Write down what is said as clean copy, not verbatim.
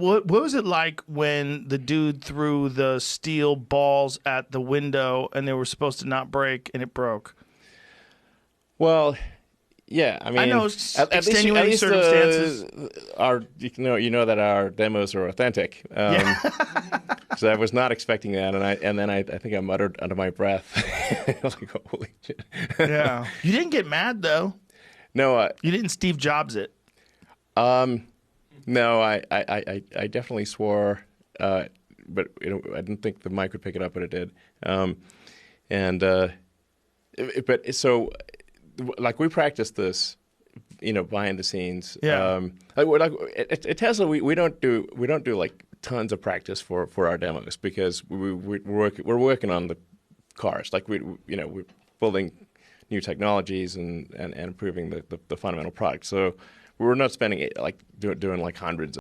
What was it like when the dude threw the steel balls at the window and they were supposed to not break and it broke? Well, yeah, I I know mean, extenuating circumstances. our you know that our demos are authentic. Yeah. So I was not expecting that, and then I think I muttered under my breath, like, "Holy shit!" Yeah. You didn't get mad though. No, You didn't Steve Jobs it. no, I definitely swore, but I didn't think the mic would pick it up, but it did. And but so like we practiced this, behind the scenes. Yeah. Like at Tesla, we don't do like tons of practice for our demos because we're working on the cars. Like we're building new technologies and improving the fundamental product. So we're not spending doing like hundreds